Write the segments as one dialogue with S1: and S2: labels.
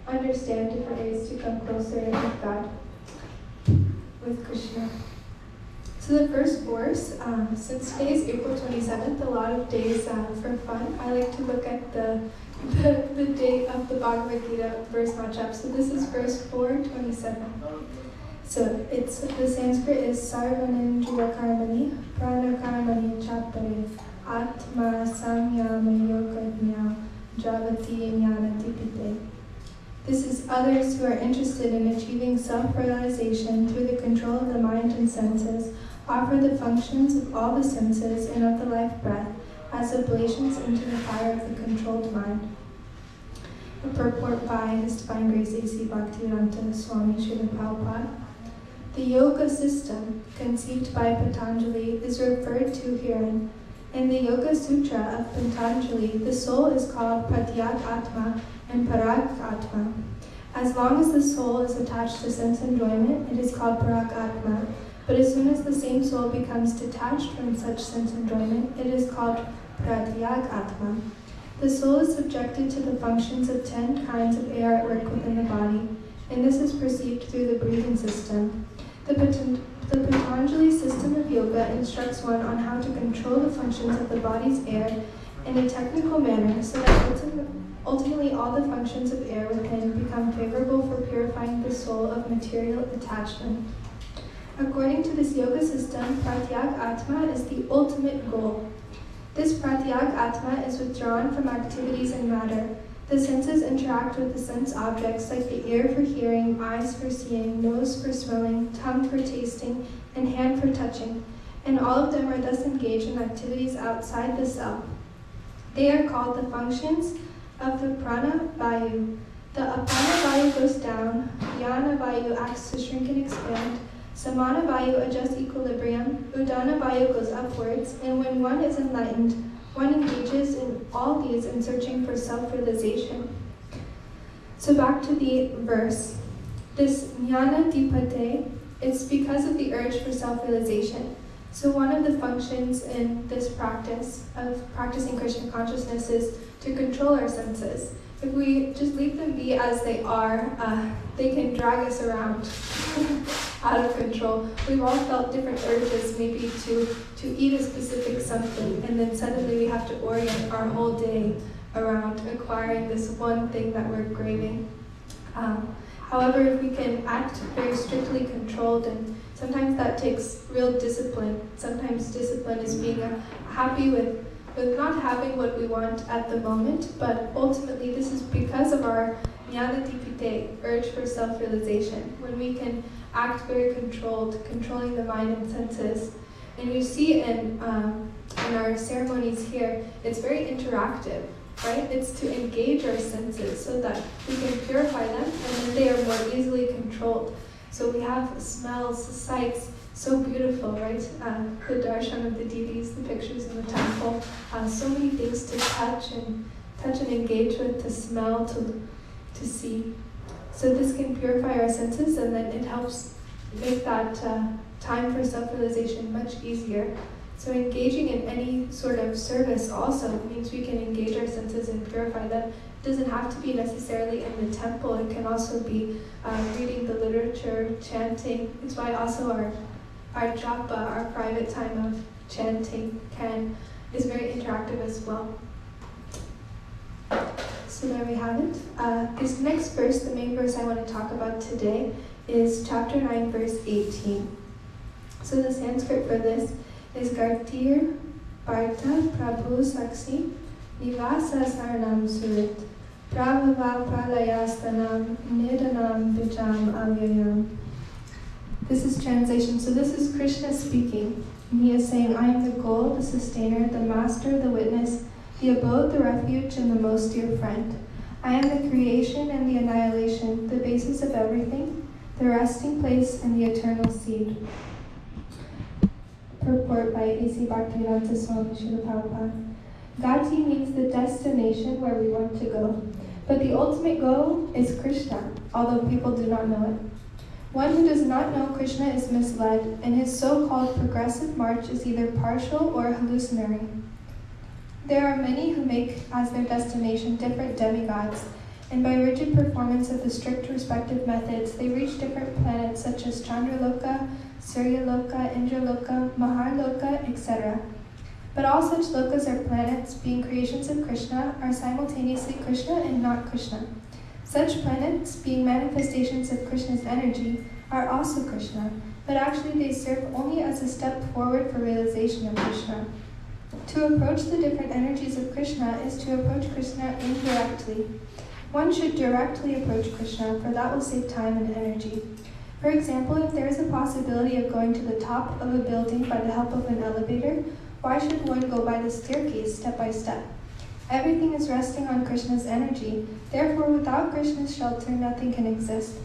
S1: understand different ways to come closer with God, with Krishna. So the first verse, since today is April 27th, a lot of days for fun, I like to look at the date of the Bhagavad Gita verse matchup. So this is verse 427. So it's the Sanskrit is Sarvanendriya Karmani, Prana Karmani Chapare, Atma Samyama Yogadnya, Javati Jnana Dipite. This is others who are interested in achieving self-realization through the control of the mind and senses, offer the functions of all the senses and of the life breath as oblations into the fire of the controlled mind. A purport by His Divine Grace A.C. Bhaktivedanta Swami Srila Prabhupada. The yoga system, conceived by Patanjali, is referred to herein. In the Yoga Sutra of Patanjali, the soul is called Pratyag Atma and Parag Atma. As long as the soul is attached to sense enjoyment, it is called Parag Atma. But as soon as the same soul becomes detached from such sense enjoyment, it is called Pratyag Atma. The soul is subjected to the functions of 10 kinds of air at work within the body, and this is perceived through the breathing system. The Patanjali system of yoga instructs one on how to control the functions of the body's air in a technical manner so that ultimately all the functions of air within become favorable for purifying the soul of material attachment. According to this yoga system, Pratyag Atma is the ultimate goal. This Pratyag Atma is withdrawn from activities and matter. The senses interact with the sense objects like the ear for hearing, eyes for seeing, nose for smelling, tongue for tasting, and hand for touching, and all of them are thus engaged in activities outside the self. They are called the functions of the prana vayu. The apana vayu goes down, dhyana vayu acts to shrink and expand, samana vayu adjusts equilibrium, udana vayu goes upwards, and when one is enlightened, one engages in all these in searching for self-realization. So back to the verse. This jnana dipate, it's because of the urge for self-realization. So one of the functions in this practice of practicing Krishna consciousness is to control our senses. If we just leave them be as they are, they can drag us around out of control. We've all felt different urges, maybe to eat a specific something, and then suddenly we have to orient our whole day around acquiring this one thing that we're craving. However, if we can act very strictly controlled, and sometimes that takes real discipline. Sometimes discipline is being happy with not having what we want at the moment, but ultimately this is because of our jnana dipite, urge for self-realization, when we can act very controlled, controlling the mind and senses. And you see in our ceremonies here, it's very interactive, right? It's to engage our senses so that we can purify them and then they are more easily controlled. So we have smells, sights, so beautiful, right? The darshan of the deities, the pictures in the temple, so many things to touch and engage with, to smell, to see. So this can purify our senses, and then it helps make that time for self-realization much easier. So engaging in any sort of service also means we can engage our senses and purify them. It doesn't have to be necessarily in the temple. It can also be reading the literature, chanting. It's why also our japa, our private time of chanting, is very interactive as well. So there we have it. This next verse, the main verse I want to talk about today, is chapter 9, verse 18. So the Sanskrit for this is Gartir Partha Prabhu Saksi Nivasa Sarnam Surit Prabhava Pralayastanam Nidanam Vijam Avyayam. This is translation. So this is Krishna speaking. And he is saying, I am the goal, the sustainer, the master, the witness, the abode, the refuge, and the most dear friend. I am the creation and the annihilation, the basis of everything, the resting place and the eternal seed. Purport by A.C. Bhaktivedanta Swami Srila Prabhupada. Gati means the destination where we want to go. But the ultimate goal is Krishna, although people do not know it. One who does not know Krishna is misled, and his so-called progressive march is either partial or hallucinatory. There are many who make as their destination different demigods, and by rigid performance of the strict respective methods, they reach different planets such as Chandraloka, Suryaloka, Indraloka, Maharloka, etc. But all such lokas or planets, being creations of Krishna, are simultaneously Krishna and not Krishna. Such planets, being manifestations of Krishna's energy, are also Krishna, but actually they serve only as a step forward for realization of Krishna. To approach the different energies of Krishna is to approach Krishna indirectly. One should directly approach Krishna, for that will save time and energy. For example, if there is a possibility of going to the top of a building by the help of an elevator, why should one go by the staircase step by step? Everything is resting on Krishna's energy. Therefore, without Krishna's shelter, nothing can exist.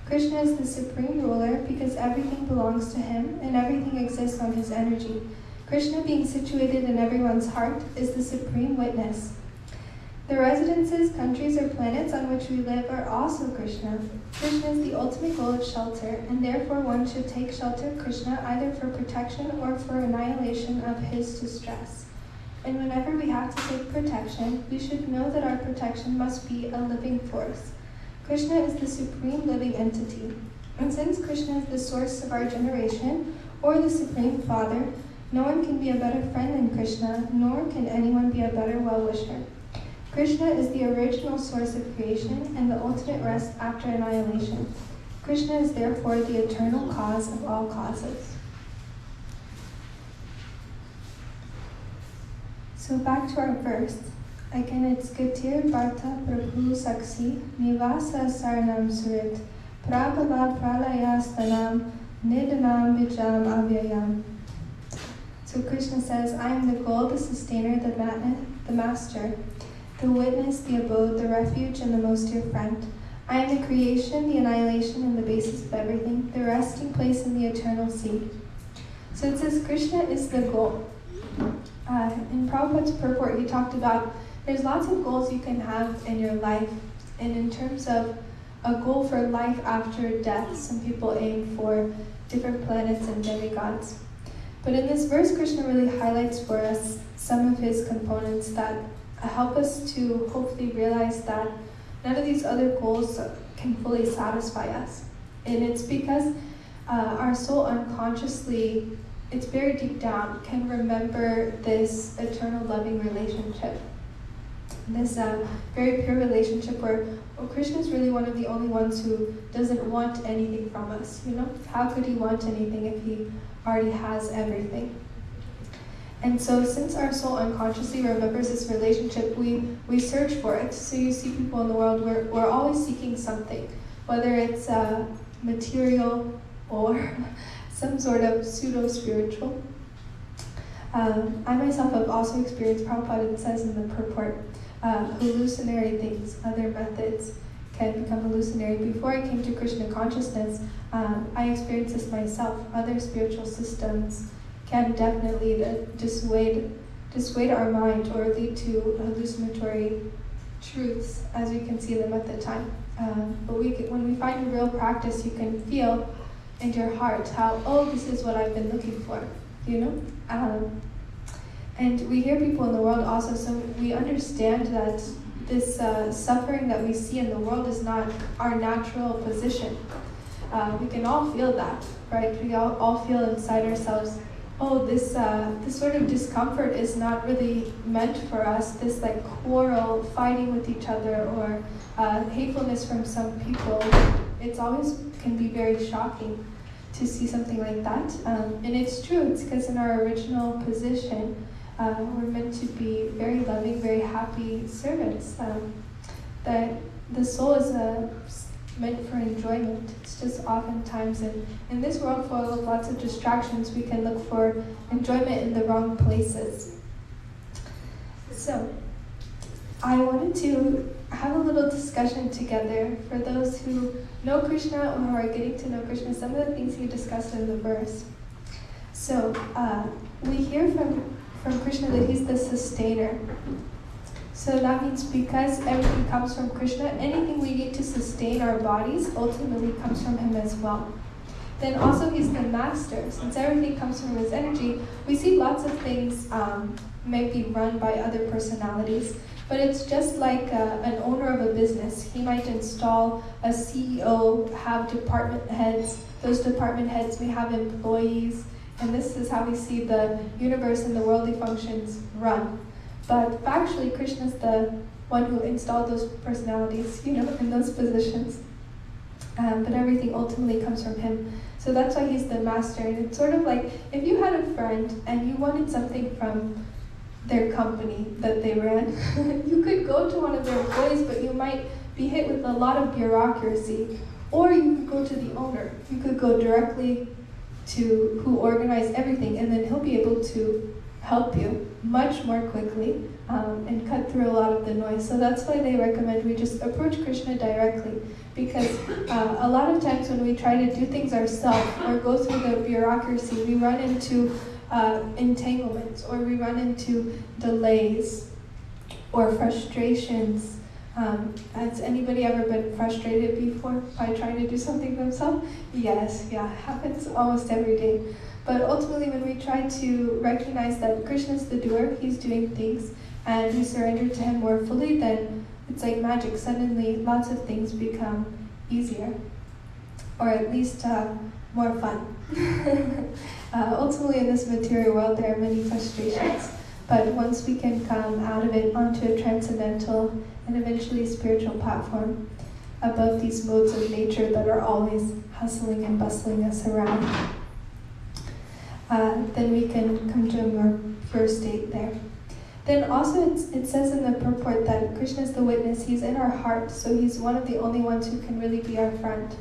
S1: Krishna is the supreme ruler because everything belongs to him and everything exists on his energy. Krishna, being situated in everyone's heart, is the supreme witness. The residences, countries, or planets on which we live are also Krishna. Krishna is the ultimate goal of shelter, and therefore one should take shelter of Krishna either for protection or for annihilation of his distress. And whenever we have to take protection, we should know that our protection must be a living force. Krishna is the supreme living entity. And since Krishna is the source of our generation, or the Supreme Father, no one can be a better friend than Krishna, nor can anyone be a better well-wisher. Krishna is the original source of creation and the ultimate rest after annihilation. Krishna is therefore the eternal cause of all causes. So back to our verse. Again, it's Gatir Bharta Prabhu Saksi Nivasa Saranam Surit Prabhava Pralayastanam Nidanam Vijam Avyayam. So Krishna says, I am the goal, the sustainer, the master, the witness, the abode, the refuge, and the most dear friend. I am the creation, the annihilation, and the basis of everything, the resting place in the eternal sea. So it says Krishna is the goal. In Prabhupada's purport, he talked about there's lots of goals you can have in your life. And in terms of a goal for life after death, some people aim for different planets and demigods. But in this verse, Krishna really highlights for us some of his components that help us to hopefully realize that none of these other goals can fully satisfy us. And it's because our soul unconsciously, it's very deep down, can remember this eternal loving relationship. This very pure relationship where Krishna is really one of the only ones who doesn't want anything from us. You know, how could he want anything if he already has everything? And so since our soul unconsciously remembers this relationship, we search for it. So you see people in the world, we're always seeking something, whether it's material or some sort of pseudo-spiritual. I myself have also experienced, Prabhupada says in the purport, hallucinatory things, other methods can become hallucinatory. Before I came to Krishna consciousness, I experienced this myself. Other spiritual systems can definitely dissuade our mind or lead to hallucinatory truths as we can see them at the time. But when we find a real practice, you can feel in your heart how, oh, this is what I've been looking for, you know? And we hear people in the world also, so we understand that this suffering that we see in the world is not our natural position. We can all feel that, right? We all feel inside ourselves, oh, this sort of discomfort is not really meant for us, this like quarrel, fighting with each other, or hatefulness from some people. It's always can be very shocking to see something like that. And it's true, it's because in our original position, we're meant to be very loving, very happy servants. That the soul is meant for enjoyment. It's just oftentimes in this world full of lots of distractions, we can look for enjoyment in the wrong places. So, I wanted to have a little discussion together for those who know Krishna or who are getting to know Krishna, some of the things he discussed in the verse. So, we hear from Krishna that he's the sustainer. So that means because everything comes from Krishna, anything we need to sustain our bodies ultimately comes from him as well. Then also he's the master. Since everything comes from his energy, we see lots of things may be run by other personalities, But it's just like an owner of a business. He might install a CEO, have department heads. Those department heads may have employees. And this is how we see the universe and the worldly functions run. But factually, Krishna is the one who installed those personalities, in those positions. But everything ultimately comes from him. So that's why he's the master. And it's sort of like if you had a friend and you wanted something from their company that they ran, you could go to one of their employees, but you might be hit with a lot of bureaucracy. Or you could go to the owner. You could go directly to who organized everything, and then he'll be able to help you much more quickly and cut through a lot of the noise. So that's why they recommend we just approach Krishna directly, because a lot of times when we try to do things ourselves or go through the bureaucracy, we run into entanglements, or we run into delays or frustrations. Has anybody ever been frustrated before by trying to do something themselves? Yes, yeah, happens almost every day. But ultimately, when we try to recognize that Krishna is the doer, he's doing things, and we surrender to him more fully, then it's like magic. Suddenly, lots of things become easier, or at least more fun. Ultimately, in this material world, there are many frustrations. But once we can come out of it onto a transcendental and eventually spiritual platform, above these modes of nature that are always hustling and bustling us around, then we can come to a more pure state there. Then also it says in the purport that Krishna is the witness, he's in our heart, so he's one of the only ones who can really be our friend.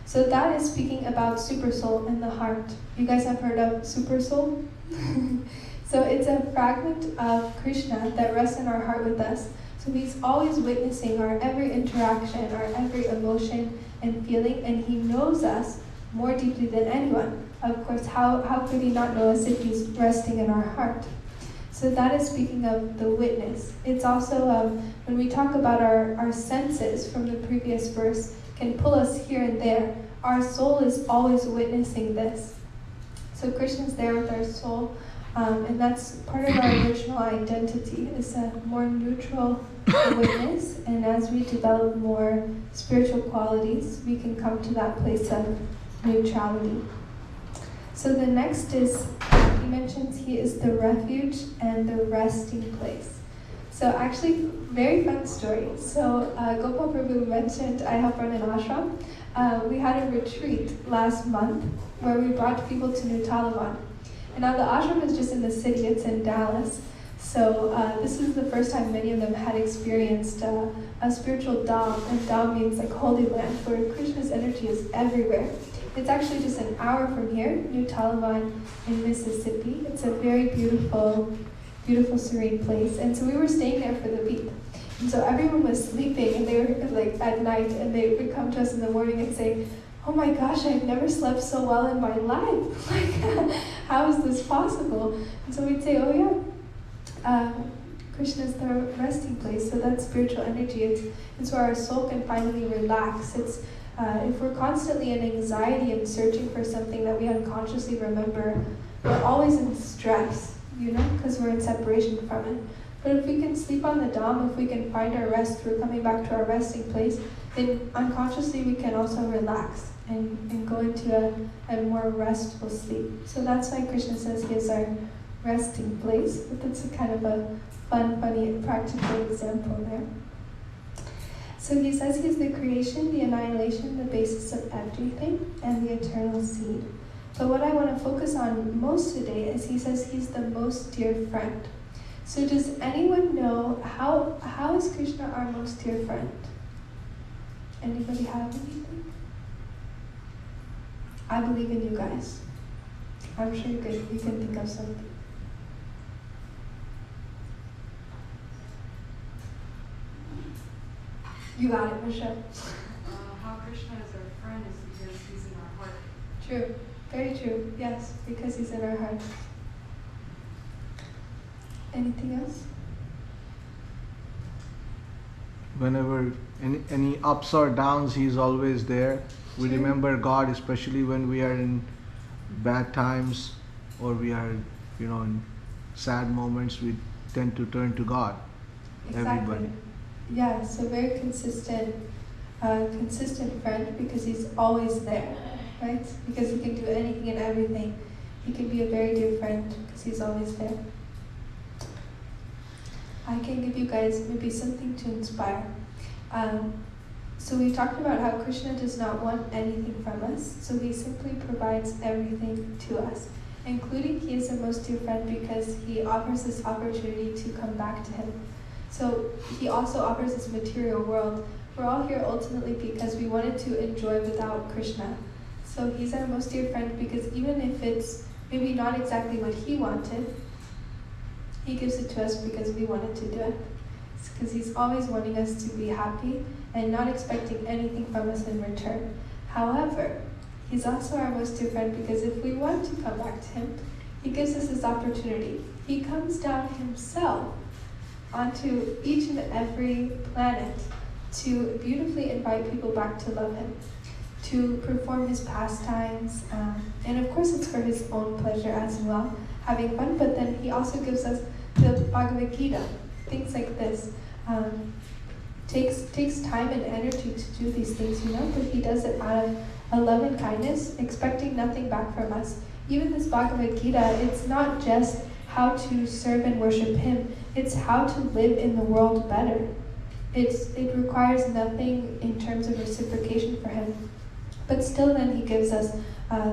S1: So that is speaking about super soul in the heart. You guys have heard of super soul? So it's a fragment of Krishna that rests in our heart with us. So he's always witnessing our every interaction, our every emotion and feeling, and he knows us more deeply than anyone. Of course, how could he not know us if he's resting in our heart? So that is speaking of the witness. It's also, when we talk about our senses from the previous verse, can pull us here and there. Our soul is always witnessing this. So Krishna's there with our soul, and that's part of our original identity, is a more neutral witness. And as we develop more spiritual qualities, we can come to that place of neutrality. So the next is, he mentions he is the refuge and the resting place. So actually, very fun story. So Gopal Prabhu mentioned I help run an ashram. We had a retreat last month where we brought people to New Talavan. And now the ashram is just in the city, it's in Dallas. So this is the first time many of them had experienced a spiritual dham, and dham means like holy land, where Krishna's energy is everywhere. It's actually just an hour from here, New Talavan in Mississippi. It's a very beautiful, beautiful, serene place. And so we were staying there for the week. And so everyone was sleeping, and they were like at night, and they would come to us in the morning and say, "Oh my gosh, I've never slept so well in my life. Like, how is this possible?" And so we'd say, "Oh yeah, Krishna is the resting place." So that's spiritual energy. It's where our soul can finally relax. It's if we're constantly in anxiety and searching for something that we unconsciously remember, we're always in stress, because we're in separation from it. But if we can sleep on the dham, if we can find our rest through coming back to our resting place, then unconsciously we can also relax and go into a more restful sleep. So that's why Krishna says he is our resting place. But that's a kind of a fun, funny, practical example there. So he says he's the creation, the annihilation, the basis of everything, and the eternal seed. But what I want to focus on most today is he says he's the most dear friend. So does anyone know how is Krishna our most dear friend? Anybody have anything? I believe in you guys. I'm sure you can think of something. You got it, Michelle.
S2: How Krishna is our friend is because he's in our heart.
S1: True. Very true. Yes, because he's in our heart. Anything else?
S3: Whenever any ups or downs, he's always there. We
S1: True.
S3: remember God, especially when we are in bad times or we are, in sad moments, we tend to turn to God. everybody.
S1: Yeah, so very consistent friend because he's always there, right? Because he can do anything and everything. He can be a very dear friend because he's always there. I can give you guys maybe something to inspire. So we talked about how Krishna does not want anything from us, so he simply provides everything to us, including he is our most dear friend because he offers this opportunity to come back to him. So he also offers this material world. We're all here ultimately because we wanted to enjoy without Krishna. So he's our most dear friend because even if it's maybe not exactly what he wanted, he gives it to us because we wanted to do it. It's because he's always wanting us to be happy and not expecting anything from us in return. However, he's also our most dear friend because if we want to come back to him, he gives us this opportunity. He comes down himself onto each and every planet to beautifully invite people back to love him, to perform his pastimes, and of course it's for his own pleasure as well, having fun, but then he also gives us the Bhagavad Gita, things like this. Takes time and energy to do these things, but he does it out of a love and kindness, expecting nothing back from us. Even this Bhagavad Gita, it's not just how to serve and worship him, it's how to live in the world better. It requires nothing in terms of reciprocation for him. But still then he gives us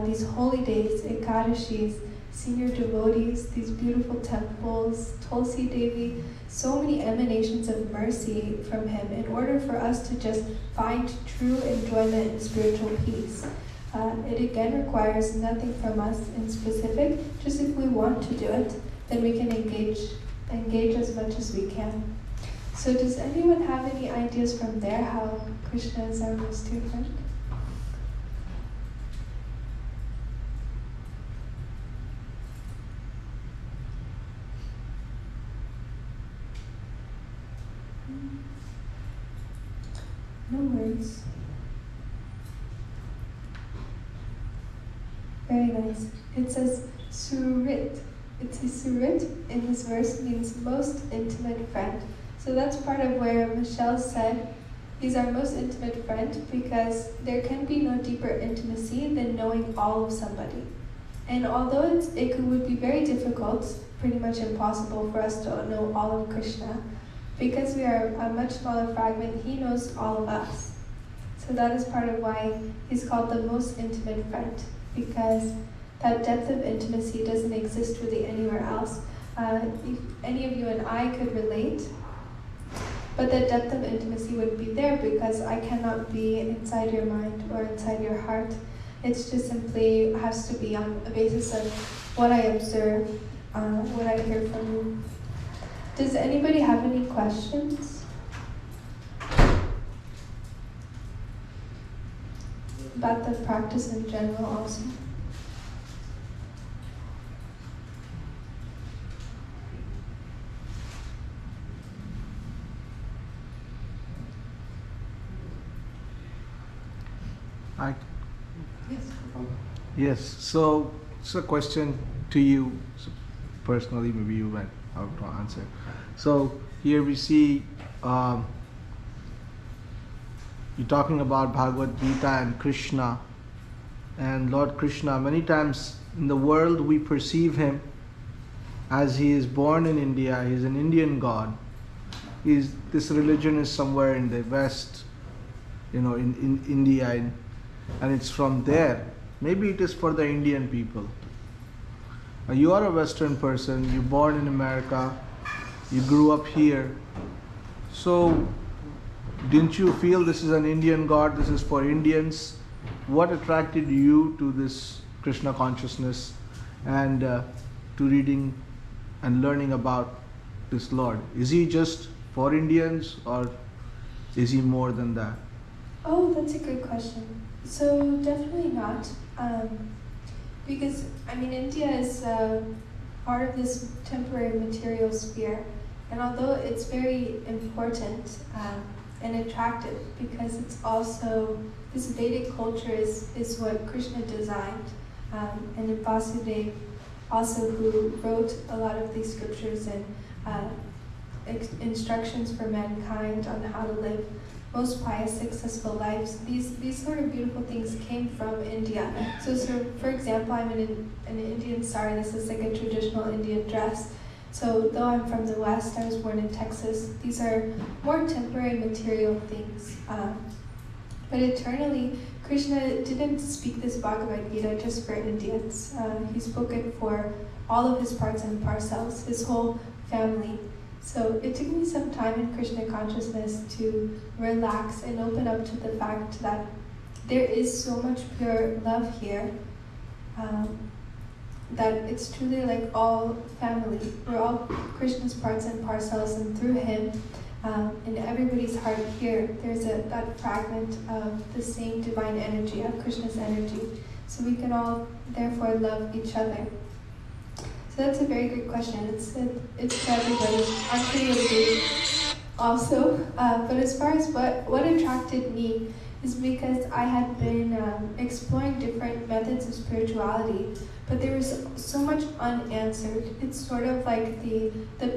S1: these holy days, Ekadashis, senior devotees, these beautiful temples, Tulsi Devi, so many emanations of mercy from him in order for us to just find true enjoyment and spiritual peace. It again requires nothing from us in specific, just if we want to do it, then we can engage as much as we can. So does anyone have any ideas from there how Krishna is our most dear friend? No worries. Very nice. It says Surit. It says Surit in this verse means most intimate friend. So that's part of where Michelle said he's our most intimate friend because there can be no deeper intimacy than knowing all of somebody. And although it would be very difficult, pretty much impossible for us to know all of Krishna, because we are a much smaller fragment, he knows all of us. So that is part of why he's called the most intimate friend, because that depth of intimacy doesn't exist really anywhere else. If any of you and I could relate, but that depth of intimacy wouldn't be there because I cannot be inside your mind or inside your heart. It's just simply has to be on a basis of what I observe, what I hear from you. Does anybody have any questions about the practice in general also?
S3: Yes, so it's a question to you personally, maybe you might have to answer. So here we see you're talking about Bhagavad Gita and Krishna and Lord Krishna. Many times in the world we perceive him as he is born in India, he's an Indian god. This religion is somewhere in the West, in India, and it's from there. Maybe it is for the Indian people. You are a Western person, you're born in America, you grew up here. So, didn't you feel this is an Indian god, this is for Indians? What attracted you to this Krishna consciousness and to reading and learning about this Lord? Is he just for Indians or is he more than that?
S1: Oh, that's a good question. So definitely not, because India is part of this temporary material sphere, and although it's very important and attractive, because it's also this Vedic culture is what Krishna designed, and Vasudeva also who wrote a lot of these scriptures and instructions for mankind on how to live most pious, successful lives. These sort of beautiful things came from India. So for example, I'm in an Indian sari. This is like a traditional Indian dress. So though I'm from the West, I was born in Texas. These are more temporary material things. But eternally, Krishna didn't speak this Bhagavad Gita just for Indians. He spoke it for all of his parts and parcels, his whole family. So it took me some time in Krishna consciousness to relax and open up to the fact that there is so much pure love here, that it's truly like all family. We're all Krishna's parts and parcels, and through him, in everybody's heart here, there's that fragment of the same divine energy, of Krishna's energy. So we can all therefore love each other. So that's a very good question. It's to everybody. I'm pretty updated also. But as far as what attracted me is because I had been exploring different methods of spirituality, but there was so much unanswered. It's sort of like the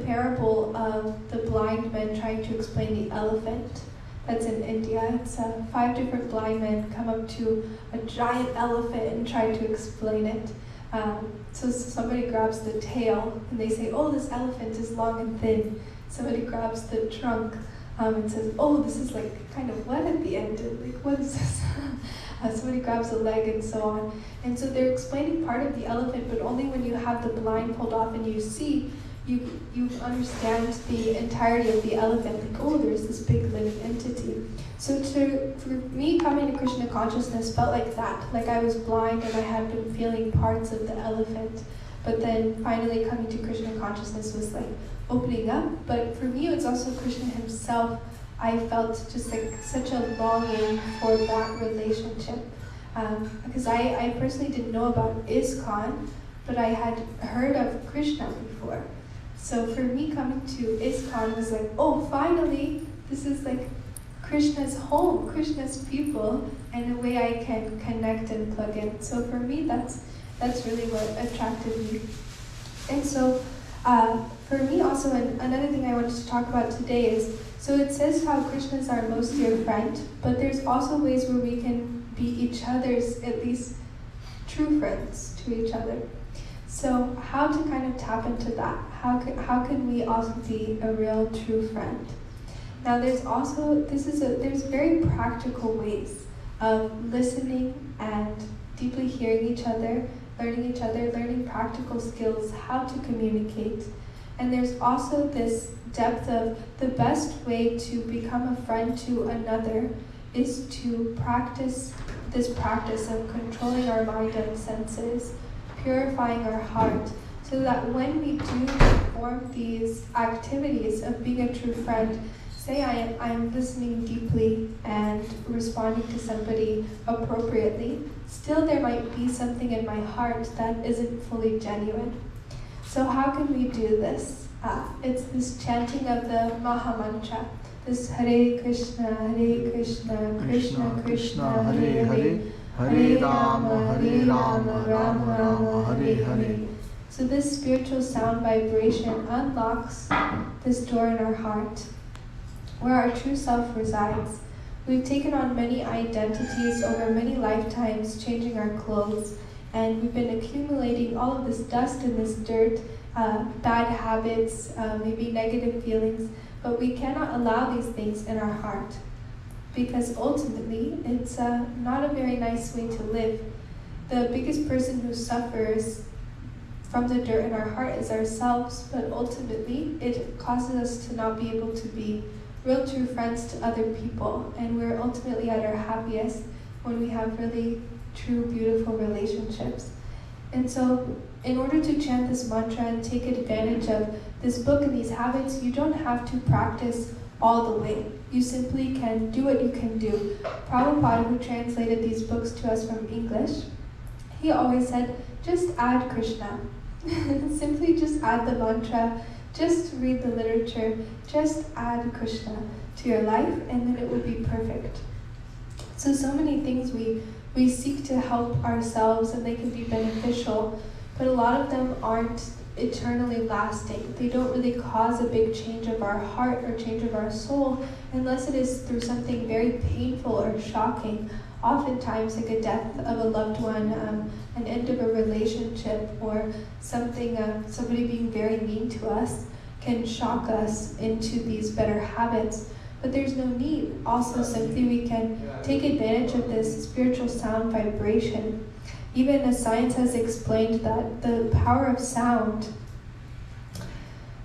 S1: parable of the blind men trying to explain the elephant that's in India. It's 5 different blind men come up to a giant elephant and try to explain it. So somebody grabs the tail and they say, oh, this elephant is long and thin. Somebody grabs the trunk and says, oh, this is like kind of wet at the end. And like, what is this? Somebody grabs a leg and so on. And so they're explaining part of the elephant, but only when you have the blind pulled off and you see, you understand the entirety of the elephant. Like, oh, there's this big living entity. So for me, coming to Krishna consciousness felt like that. Like I was blind and I had been feeling parts of the elephant. But then finally coming to Krishna consciousness was like opening up. But for me, it's also Krishna himself. I felt just like such a longing for that relationship. Because I personally didn't know about ISKCON, but I had heard of Krishna before. So for me, coming to ISKCON was like, oh, finally, this is like Krishna's home, Krishna's people, and a way I can connect and plug in. So for me, that's really what attracted me. And so for me also, another thing I wanted to talk about today is, so it says how Krishna is our most dear friend, but there's also ways where we can be each other's, at least true friends to each other. So how to kind of tap into that? How can we also be a real true friend? Now there's also, there's very practical ways of listening and deeply hearing each other, learning practical skills, how to communicate. And there's also this depth of the best way to become a friend to another is to practice this practice of controlling our mind and senses, purifying our heart, so that when we do perform these activities of being a true friend, say I'm listening deeply and responding to somebody appropriately, still there might be something in my heart that isn't fully genuine. So how can we do this? It's this chanting of the Maha Mantra, this Hare Krishna, Krishna Krishna, Hare Hare, Hare Rama, Rama Rama, Hare Hare. So this spiritual sound vibration unlocks this door in our heart, where our true self resides. We've taken on many identities over many lifetimes, changing our clothes, and we've been accumulating all of this dust and this dirt, bad habits, maybe negative feelings, but we cannot allow these things in our heart, because ultimately it's not a very nice way to live. The biggest person who suffers from the dirt in our heart is ourselves, but ultimately it causes us to not be able to be real true friends to other people, and we're ultimately at our happiest when we have really true, beautiful relationships. And so in order to chant this mantra and take advantage of this book and these habits, you don't have to practice all the way. You simply can do what you can do. Prabhupada, who translated these books to us from English, he always said, just add Krishna. Simply just add the mantra, just read the literature, just add Krishna to your life, and then it will be perfect. So many things we seek to help ourselves, and they can be beneficial, but a lot of them aren't eternally lasting. They don't really cause a big change of our heart or change of our soul unless it is through something very painful or shocking. Oftentimes, like a death of a loved one, an end of a relationship, or something, somebody being very mean to us can shock us into these better habits. But there's no need. Also, simply we can take advantage of this spiritual sound vibration. Even as science has explained that the power of sound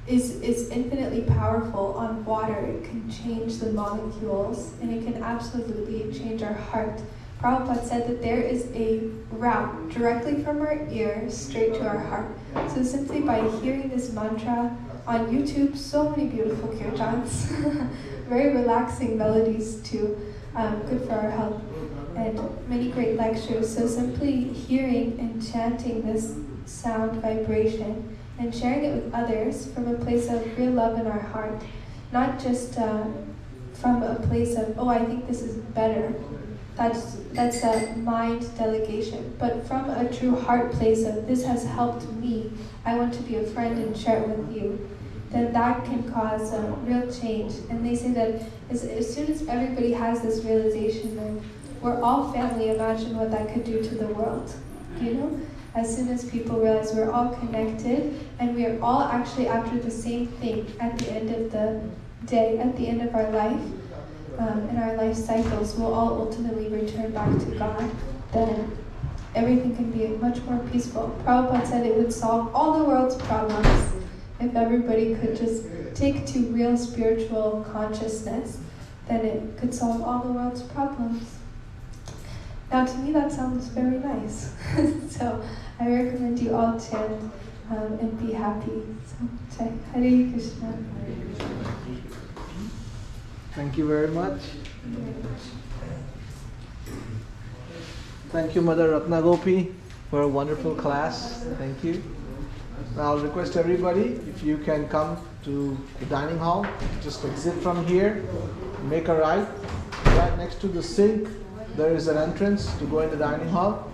S1: is infinitely powerful on water. It can change the molecules, and it can absolutely change our heart. Prabhupada said that there is a route directly from our ear straight to our heart. So simply by hearing this mantra on YouTube, so many beautiful kirtans, very relaxing melodies too, good for our health, and many great lectures. So simply hearing and chanting this sound vibration and sharing it with others from a place of real love in our heart, not just from a place of, oh, I think this is better. That's a mind delegation, but from a true heart place of, this has helped me, I want to be a friend and share it with you, then that can cause a real change. And they say that as soon as everybody has this realization, then we're all family. Imagine what that could do to the world, you know? As soon as people realize we're all connected and we are all actually after the same thing at the end of the day, at the end of our life, in our life cycles, we'll all ultimately return back to God, then everything can be much more peaceful. Prabhupada said it would solve all the world's problems if everybody could just take to real spiritual consciousness, then it could solve all the world's problems. Now, to me, that sounds very nice. So I recommend you all chant and be happy. So, Hare Krishna.
S3: Thank you very much. Thank you, Mother Ratna Gopi, for a wonderful class. Thank you. Now I'll request everybody, if you can come to the dining hall, just exit from here, make a right. Right next to the sink, there is an entrance to go in the dining hall.